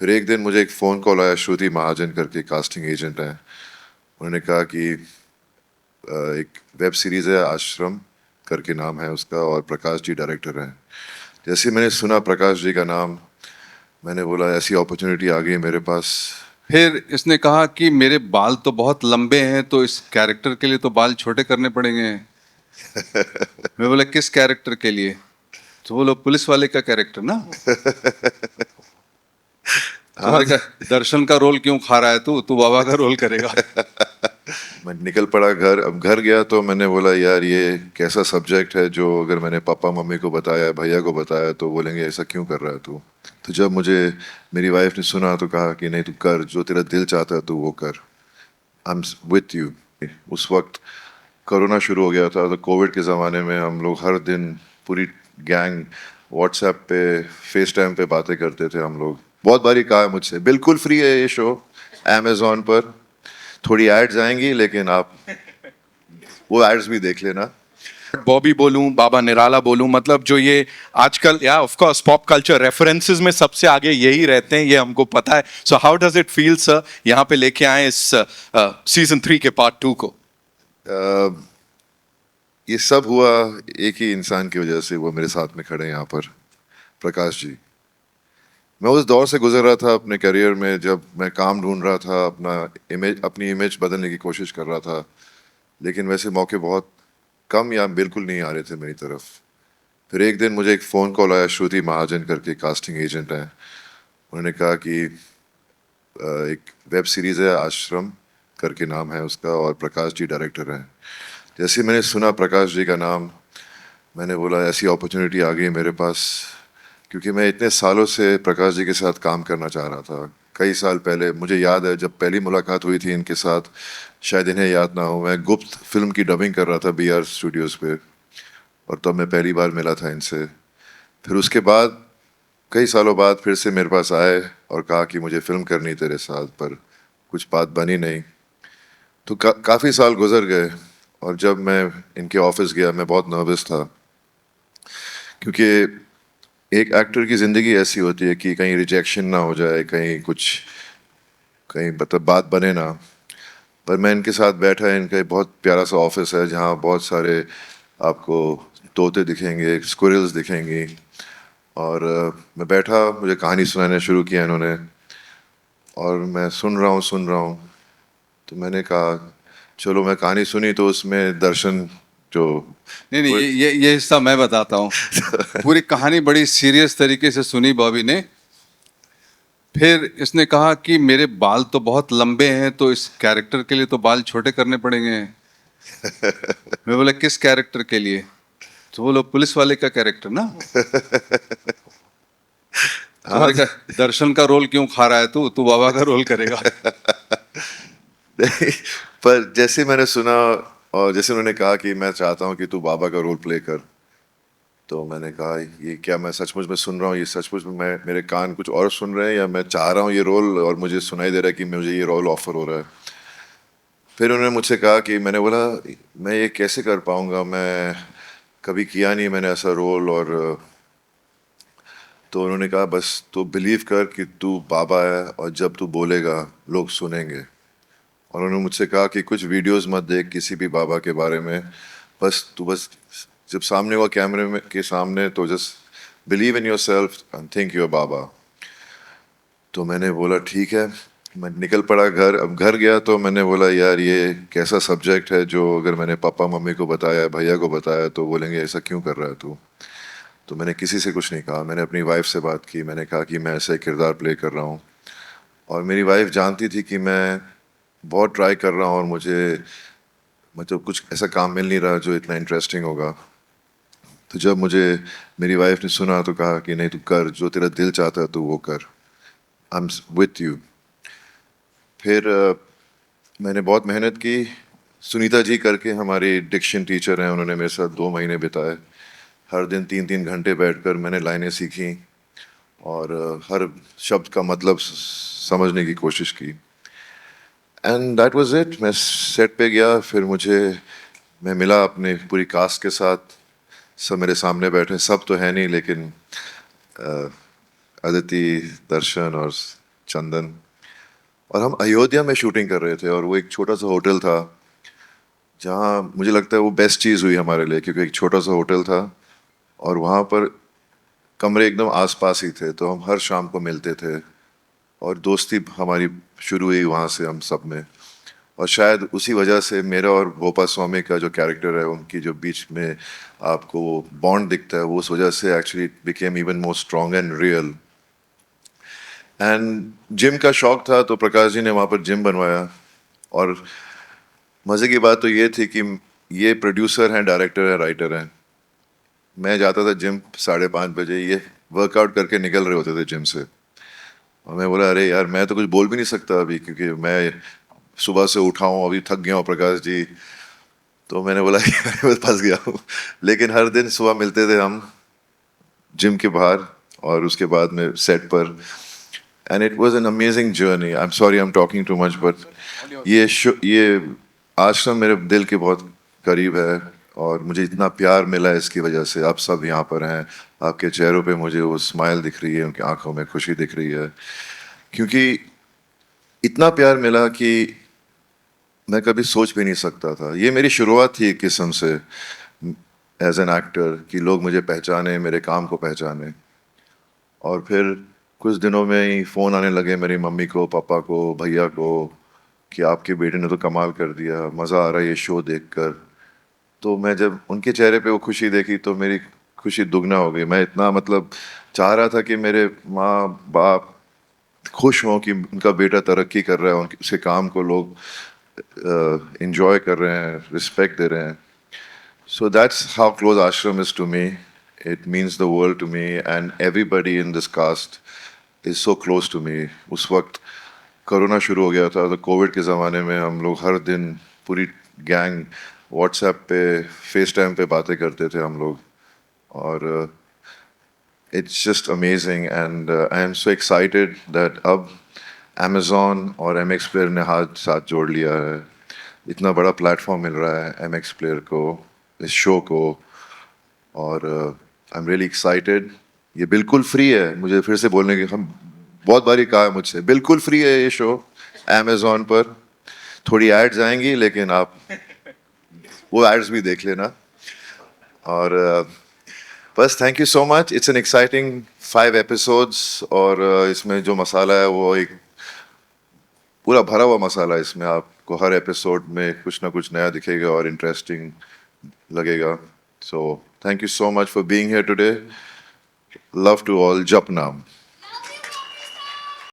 फिर एक दिन मुझे एक फ़ोन कॉल आया, श्रुति महाजन करके कास्टिंग एजेंट हैं। उन्होंने कहा कि एक वेब सीरीज़ है, आश्रम करके नाम है उसका, और प्रकाश जी डायरेक्टर हैं। जैसे ही मैंने सुना प्रकाश जी का नाम, मैंने बोला ऐसी अपॉर्चुनिटी आ गई मेरे पास। फिर इसने कहा कि मेरे बाल तो बहुत लंबे हैं, तो इस कैरेक्टर के लिए तो बाल छोटे करने पड़ेंगे। मैं बोला किस कैरेक्टर के लिए? तो बोलो पुलिस वाले का कैरेक्टर ना। तो हाँ। मैंने कहा दर्शन का रोल क्यों खा रहा है तू तू बाबा का रोल करेगा। मैं निकल पड़ा घर। अब घर गया तो मैंने बोला यार ये कैसा सब्जेक्ट है जो अगर मैंने पापा मम्मी को बताया, भैया को बताया तो बोलेंगे ऐसा क्यों कर रहा है तू। तो जब मुझे मेरी वाइफ ने सुना तो कहा कि नहीं तू कर, जो तेरा दिल चाहता है तू वो कर, आई एम विथ यू। उस वक्त कोरोना शुरू हो गया था, तो कोविड के ज़माने में हम लोग हर दिन पूरी गैंग व्हाट्सएप पे, फेस टाइम पे बातें करते थे हम लोग। बहुत बारी कहा है मुझसे, बिल्कुल फ्री है ये शो, अमेजोन पर थोड़ी एड्स आएंगी लेकिन आप वो एड्स भी देख लेना। बॉबी बोलूं, बाबा निराला बोलूं, मतलब जो ये आजकल या of course pop culture references में सबसे आगे यही रहते हैं, ये हमको पता है। So how does it feel sir, यहाँ पे लेके आए इस सीजन 3 के पार्ट 2 को? ये सब हुआ एक ही इंसान की वजह से, वो मेरे साथ में खड़े हैं यहाँ पर, प्रकाश जी। मैं उस दौर से गुजर रहा था अपने करियर में जब मैं काम ढूंढ रहा था, अपनी इमेज बदलने की कोशिश कर रहा था, लेकिन वैसे मौके बहुत कम या बिल्कुल नहीं आ रहे थे मेरी तरफ। फिर एक दिन मुझे एक फ़ोन कॉल आया, श्रुति महाजन करके कास्टिंग एजेंट हैं। उन्होंने कहा कि एक वेब सीरीज़ है, आश्रम करके नाम है उसका, और प्रकाश जी डायरेक्टर हैं। जैसे ही मैंने सुना प्रकाश जी का नाम, मैंने बोला ऐसी अपॉर्चुनिटी आ गई मेरे पास, क्योंकि मैं इतने सालों से प्रकाश जी के साथ काम करना चाह रहा था। कई साल पहले मुझे याद है जब पहली मुलाकात हुई थी इनके साथ, शायद इन्हें याद ना हो, मैं गुप्त फिल्म की डबिंग कर रहा था BR स्टूडियोज़ पे, और तब मैं पहली बार मिला था इनसे। फिर उसके बाद कई सालों बाद फिर से मेरे पास आए और कहा कि मुझे फिल्म करनी तेरे साथ, पर कुछ बात बनी नहीं। तो काफ़ी साल गुजर गए, और जब मैं इनके ऑफिस गया मैं बहुत नर्वस था, क्योंकि एक एक्टर की ज़िंदगी ऐसी होती है कि कहीं रिजेक्शन ना हो जाए, कहीं मतलब बात बने ना। पर मैं इनके साथ बैठा, इनका एक बहुत प्यारा सा ऑफिस है जहाँ बहुत सारे आपको तोते दिखेंगे, स्क्विरल्स दिखेंगी, और मैं बैठा, मुझे कहानी सुनाने शुरू किया इन्होंने, और मैं सुन रहा हूँ। तो मैंने कहा चलो, मैं कहानी सुनी तो उसमें दर्शन जो नहीं नहीं, ये हिस्सा मैं बताता हूँ। पूरी कहानी बड़ी सीरियस तरीके से सुनी बॉबी ने। फिर इसने कहा कि मेरे बाल तो बहुत लंबे हैं, तो इस कैरेक्टर के लिए तो बाल छोटे करने पड़ेंगे। मैं बोला किस कैरेक्टर के लिए? तो बोलो पुलिस वाले का कैरेक्टर ना। तो हाँ। मैंने कहा दर्शन का रोल क्यों खा रहा है तू तू बाबा का रोल करेगा। नहीं, पर जैसे मैंने सुना और जैसे उन्होंने कहा कि मैं चाहता हूँ कि तू बाबा का रोल प्ले कर, तो मैंने कहा ये क्या मैं सचमुच में सुन रहा हूँ, ये सचमुच में मेरे कान कुछ और सुन रहे हैं, या मैं चाह रहा हूँ ये रोल और मुझे सुनाई दे रहा है कि मुझे ये रोल ऑफर हो रहा है। फिर उन्होंने मुझसे कहा कि, मैंने बोला मैं ये कैसे कर पाऊँगा, मैं कभी किया नहीं मैंने ऐसा रोल। और तो उन्होंने कहा बस तू बिलीव कर कि तू बाबा है, और जब तू बोलेगा लोग सुनेंगे। और उन्होंने मुझसे कहा कि कुछ वीडियोस मत देख किसी भी बाबा के बारे में, बस जब सामने हुआ कैमरे में के सामने, तो just believe in yourself and think your baba. तो मैंने बोला ठीक है। मैं निकल पड़ा घर। अब घर गया तो मैंने बोला यार ये कैसा सब्जेक्ट है जो अगर मैंने पापा मम्मी को बताया, भैया को बताया तो बोलेंगे ऐसा क्यों कर रहा है तू। तो मैंने किसी से कुछ नहीं कहा। मैंने अपनी वाइफ से बात की, मैंने कहा कि मैं ऐसा किरदार प्ले कर रहा हूँ, और मेरी वाइफ जानती थी कि मैं बहुत ट्राई कर रहा हूँ और मुझे मतलब कुछ ऐसा काम मिल नहीं रहा जो इतना इंटरेस्टिंग होगा। तो जब मुझे मेरी वाइफ ने सुना तो कहा कि नहीं तू कर, जो तेरा दिल चाहता है तू वो कर, आई एम विथ यू। फिर मैंने बहुत मेहनत की। सुनीता जी करके हमारी डिक्शन टीचर हैं, उन्होंने मेरे साथ 2 महीने बिताए। हर दिन 3-3 घंटे बैठकर मैंने लाइनें सीखी, और हर शब्द का मतलब समझने की कोशिश की। And that was it. मैं सेट पे गया, फिर मैं मिला अपने पूरी कास्ट के साथ। सब मेरे सामने बैठे, सब तो है नहीं लेकिन अदिति, दर्शन और चंदन, और हम अयोध्या में शूटिंग कर रहे थे, और वो एक छोटा सा होटल था जहाँ मुझे लगता है वो बेस्ट चीज़ हुई हमारे लिए, क्योंकि एक छोटा सा होटल था और वहाँ पर कमरे एकदम आसपास ही थे, तो हम हर शाम को मिलते थे और दोस्ती हमारी शुरू हुई वहाँ से हम सब में। और शायद उसी वजह से मेरा और गोपा स्वामी का जो कैरेक्टर है, उनकी जो बीच में आपको बॉन्ड दिखता है, वो उस वजह से actually became even more strong and real. And gym का शौक था तो प्रकाश जी ने वहाँ पर जिम बनवाया, और मज़े की बात तो ये थी कि ये प्रोड्यूसर हैं, डायरेक्टर हैं, राइटर हैं। मैं जाता था जिम 5:30 बजे, ये वर्कआउट करके निकल रहे होते थे जिम से, और मैं बोला अरे यार मैं तो कुछ बोल भी नहीं सकता अभी, क्योंकि मैं सुबह से उठा हूँ, अभी थक गया हूँ प्रकाश जी। तो मैंने बोला कि मैं फंस गया हूँ। लेकिन हर दिन सुबह मिलते थे हम जिम के बाहर और उसके बाद में सेट पर, and it was an amazing journey. I am sorry I am talking too much, but ये आश्रम मेरे दिल के बहुत करीब है, और मुझे इतना प्यार मिला है इसकी वजह से। आप सब यहाँ पर हैं, आपके चेहरों पे मुझे वो स्माइल दिख रही है, उनकी आंखों में खुशी दिख रही है, क्योंकि इतना प्यार मिला कि मैं कभी सोच भी नहीं सकता था। ये मेरी शुरुआत थी एक किस्म से एज एन एक्टर, कि लोग मुझे पहचाने, मेरे काम को पहचाने। और फिर कुछ दिनों में ही फ़ोन आने लगे मेरी मम्मी को, पापा को, भैया को, कि आपके बेटे ने तो कमाल कर दिया, मज़ा आ रहा है ये शो देखकर। तो मैं जब उनके चेहरे पे वो खुशी देखी तो मेरी खुशी दुगना हो गई। मैं इतना मतलब चाह रहा था कि मेरे माँ बाप खुश हों कि उनका बेटा तरक्की कर रहा है, उनके उसके काम को लोग enjoy कर रहे हैं, रिस्पेक्ट दे रहे हैं। So that's how close Ashram is to me. It means the world to me, and everybody in this cast is so close to me. उस वक्त कोरोना शुरू हो गया था, तो कोविड के ज़माने में हम लोग हर दिन पूरी गैंग व्हाट्सएप पे, फेस टाइम पे बातें करते थे हम लोग, और it's just amazing. And I am so excited that अब Amazon और MX Player ने हाथ साथ जोड़ लिया है। इतना बड़ा प्लेटफॉर्म मिल रहा है MX Player को, इस शो को, और आई एम रियली एक्साइटेड। ये बिल्कुल फ्री है, मुझे फिर से बोलने की, हम बहुत बारी कहा है मुझसे, बिल्कुल फ्री है ये शो Amazon पर। थोड़ी एड्स आएंगी, लेकिन आप वो एड्स भी देख लेना। और बस thank you so much. It's an exciting 5 episodes, और इसमें जो मसाला है वो एक पूरा भरा हुआ मसाला है। इसमें आपको हर एपिसोड में कुछ ना कुछ नया दिखेगा और इंटरेस्टिंग लगेगा। So thank you so much for being here today. Love to all. जप नाम।